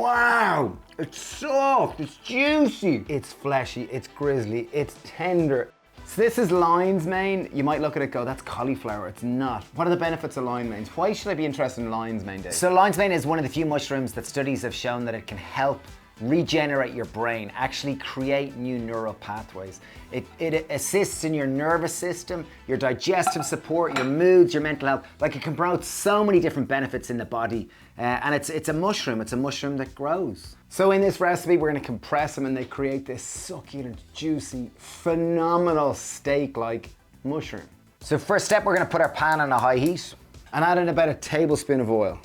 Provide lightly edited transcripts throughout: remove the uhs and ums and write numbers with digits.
Wow, it's soft, it's juicy. It's fleshy, it's grizzly, it's tender. So this is lion's mane. You might look at it and go, that's cauliflower. It's not. What are the benefits of lion's mane? Why should I be interested in lion's mane, Dave? So lion's mane is one of the few mushrooms that studies have shown that it can help regenerate your brain, actually create new neural pathways. It assists in your nervous system, your digestive support, your moods, your mental health. Like, it can promote so many different benefits in the body. And it's a mushroom. It's a mushroom that grows. So in this recipe, we're gonna compress them and they create this succulent, juicy, phenomenal steak-like mushroom. So first step, we're gonna put our pan on a high heat. And add in about a tablespoon of oil.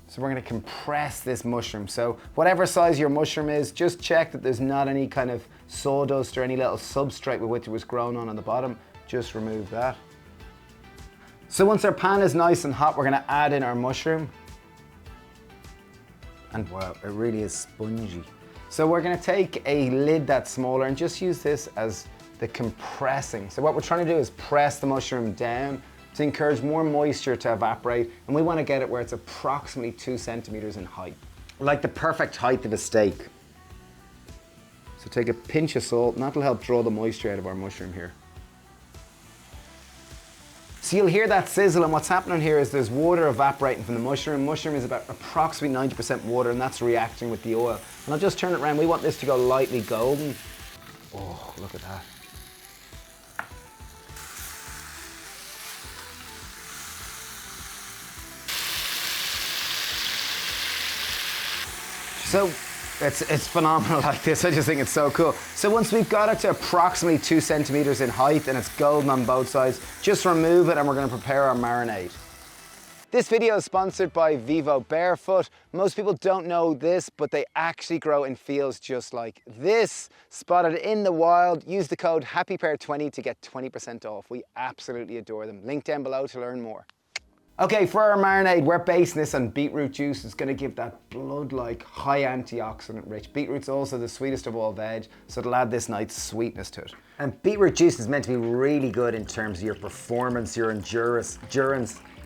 So we're gonna compress this mushroom. So whatever size your mushroom is, just check that there's not any kind of sawdust or any little substrate with which it was grown on the bottom. Just remove that. So once our pan is nice and hot, we're gonna add in our mushroom. And wow, it really is spongy. So we're gonna take a lid that's smaller and just use this as the compressing. So what we're trying to do is press the mushroom down to encourage more moisture to evaporate, and we want to get it where it's approximately 2 centimeters in height. Like the perfect height of a steak. So take a pinch of salt, and that'll help draw the moisture out of our mushroom here. So you'll hear that sizzle, and what's happening here is there's water evaporating from the mushroom. Mushroom is about approximately 90% water, and that's reacting with the oil. And I'll just turn it around. We want this to go lightly golden. Oh, look at that. So it's phenomenal like this. I just think it's so cool. So once we've got it to approximately 2 centimeters in height and it's golden on both sides, just remove it and we're going to prepare our marinade. This video is sponsored by Vivo Barefoot. Most people don't know this, but they actually grow in fields just like this. Spotted in the wild. Use the code HAPPYPEAR20 to get 20% off. We absolutely adore them. Link down below to learn more. Okay, for our marinade, we're basing this on beetroot juice. It's gonna give that blood-like, high antioxidant rich. Beetroot's also the sweetest of all veg, so it'll add this nice sweetness to it. And beetroot juice is meant to be really good in terms of your performance, your endurance.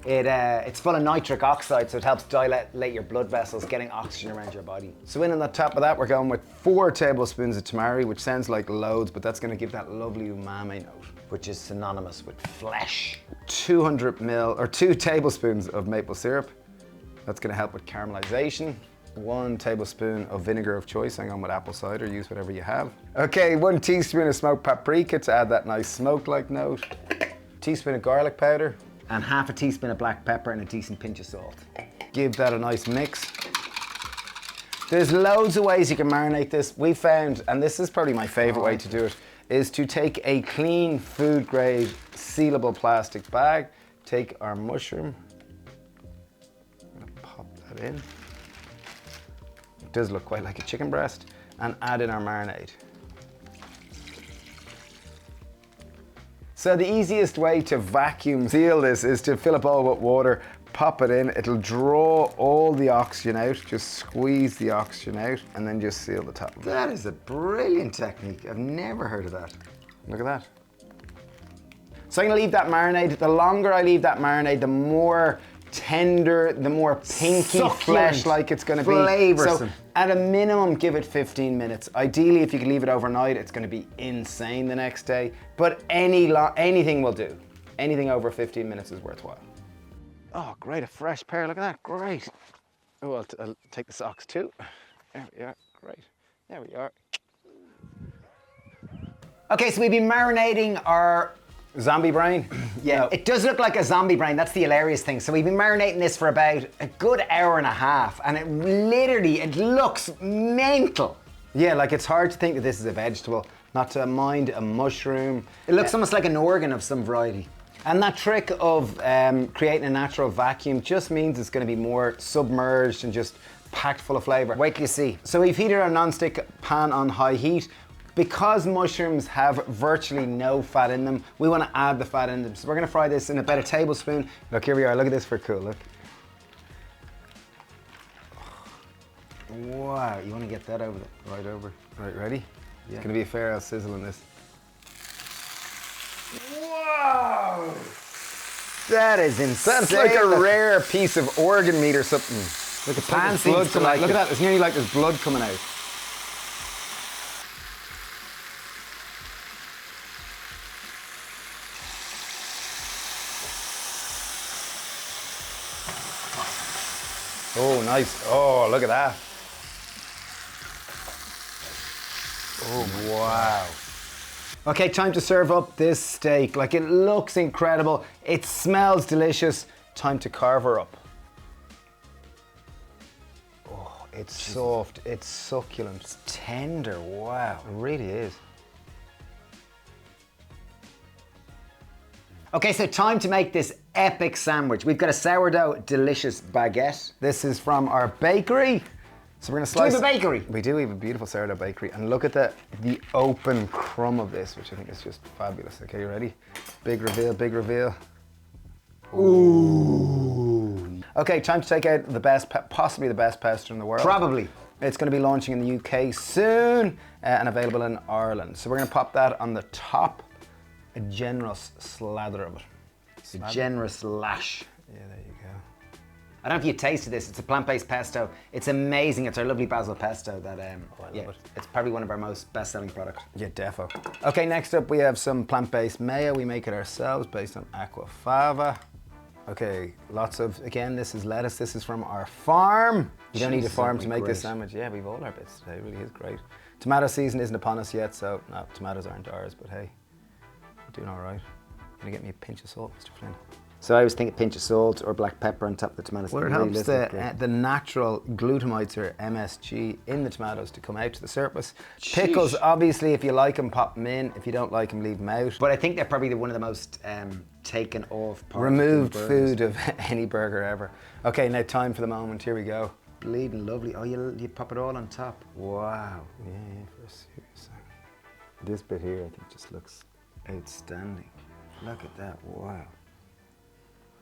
It's full of nitric oxide, so it helps dilate your blood vessels, getting oxygen around your body. So in on the top of that, we're going with 4 tablespoons of tamari, which sounds like loads, but that's gonna give that lovely umami note. Which is synonymous with flesh. 2 tablespoons of maple syrup. That's gonna help with caramelization. 1 tablespoon of vinegar of choice. I'm going with apple cider, use whatever you have. Okay, 1 teaspoon of smoked paprika to add that nice smoke-like note. Teaspoon of garlic powder. And half a teaspoon of black pepper and a decent pinch of salt. Give that a nice mix. There's loads of ways you can marinate this. We found, and this is probably my favorite way to do it, is to take a clean food grade sealable plastic bag, take our mushroom, I'm gonna pop that in. It does look quite like a chicken breast, and add in our marinade. So the easiest way to vacuum seal this is to fill a bowl with water, pop it in, it'll draw all the oxygen out, just squeeze the oxygen out, and then just seal the top. That is a brilliant technique. I've never heard of that. Look at that. So I'm gonna leave that marinade. The longer I leave that marinade, the more tender, the more pinky flesh like it's gonna be. Flavoursome. So at a minimum, give it 15 minutes. Ideally, if you can leave it overnight, it's gonna be insane the next day. But anything will do. Anything over 15 minutes is worthwhile. Oh, great, a fresh pear, look at that, great. Oh, I'll take the socks too. There we are, great. There we are. Okay, so we've been marinating our zombie brain? Yeah, no. It does look like a zombie brain. That's the hilarious thing. So we've been marinating this for about a good hour and a half, and it looks mental. Yeah, like it's hard to think that this is a vegetable, not to mind a mushroom. It looks almost like an organ of some variety. And that trick of creating a natural vacuum just means it's going to be more submerged and just packed full of flavor. Wait till you see. So we've heated our non-stick pan on high heat. Because mushrooms have virtually no fat in them, we want to add the fat in them. So we're going to fry this in about a tablespoon. Look, here we are. Look at this for cool. Look. Wow, you want to get that over right over. Right, ready? Yeah. It's going to be a fair old sizzle in this. Whoa! That is insane. That's like a rare piece of organ meat or something. Look, The pan there's seems blood to coming out. like Look it. at that, it's nearly like there's blood coming out. Oh, nice. Oh, look at that. Oh, wow. Okay, time to serve up this steak. Like, it looks incredible. It smells delicious. Time to carve her up. Oh, it's soft. It's succulent. It's tender, wow. It really is. Okay, so time to make this epic sandwich. We've got a sourdough delicious baguette. This is from our bakery. So we're gonna Do we slice. have a bakery? We do. We have a beautiful sourdough bakery, and look at the open crumb of this, which I think is just fabulous. Okay, you ready? Big reveal. Big reveal. Ooh. Okay, time to take out the best, possibly the best pesto in the world. Probably. It's going to be launching in the UK soon and available in Ireland. So we're going to pop that on the top. A generous slather of it. A generous lash. Yeah, there you go. I don't know if you tasted this. It's a plant-based pesto. It's amazing. It's our lovely basil pesto that, I love it. it's probably one of our most best-selling products. Yeah, defo. Okay, next up we have some plant-based mayo. We make it ourselves based on aquafaba. Okay, lots of, again, this is lettuce. This is from our farm. You don't need a Jesus, farm that'd to be make this great. sandwich. Yeah, we've all our bits today. It really is great. Tomato season isn't upon us yet, so no, tomatoes aren't ours, but hey, we're doing all right. Gonna get me a pinch of salt, Mr. Flynn. So I always think a pinch of salt or black pepper on top of the tomatoes. Well, it really helps does look great. the natural glutamides or MSG in the tomatoes to come out to the surface. Pickles, obviously, if you like them, pop them in. If you don't like them, leave them out. But I think they're probably one of the most taken off parts Removed of burgers. food of any burger ever. Okay, now time for the moment. Here we go. Bleeding lovely. Oh, you pop it all on top. Wow. Yeah, for a serious second. This bit here, I think, just looks outstanding. Look at that. Wow.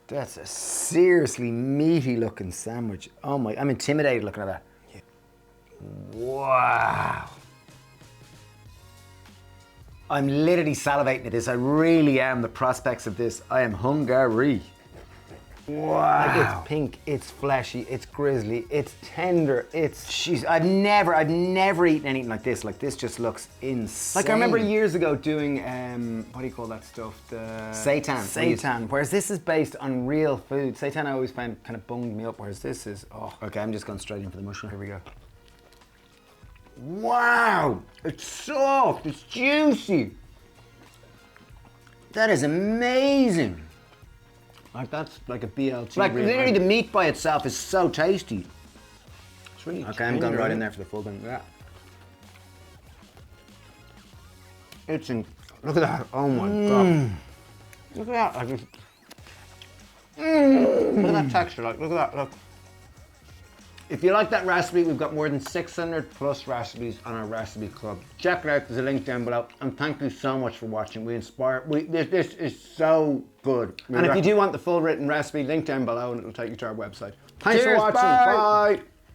That's a seriously meaty looking sandwich. Oh my, I'm intimidated looking at that. Yeah. Wow. I'm literally salivating at this. I really am. The prospects of this. I am hungry. Wow. Like, it's pink, it's fleshy, it's grizzly, it's tender, it's... Jeez, I've never eaten anything like this. Like, this just looks insane. Like, I remember years ago doing, what do you call that stuff? The... Seitan. Seitan, whereas this is based on real food. Seitan I always found kind of bunged me up, whereas this is, oh. Okay, I'm just going straight in for the mushroom. Here we go. Wow, it's soft, it's juicy. That is amazing. Like, that's like a BLT. Like, literally the meat by itself is so tasty. It's really Okay, I'm going right in there for the full thing. Yeah. It's in, look at that, oh my God. Look at that, like, look at that texture, like, look at that, look. If you like that recipe, we've got more than 600 plus recipes on our recipe club. Check it out, there's a link down below. And thank you so much for watching. This is so good. And if you do want the full written recipe, link down below and it'll take you to our website. Thanks Cheers, for watching, bye. bye.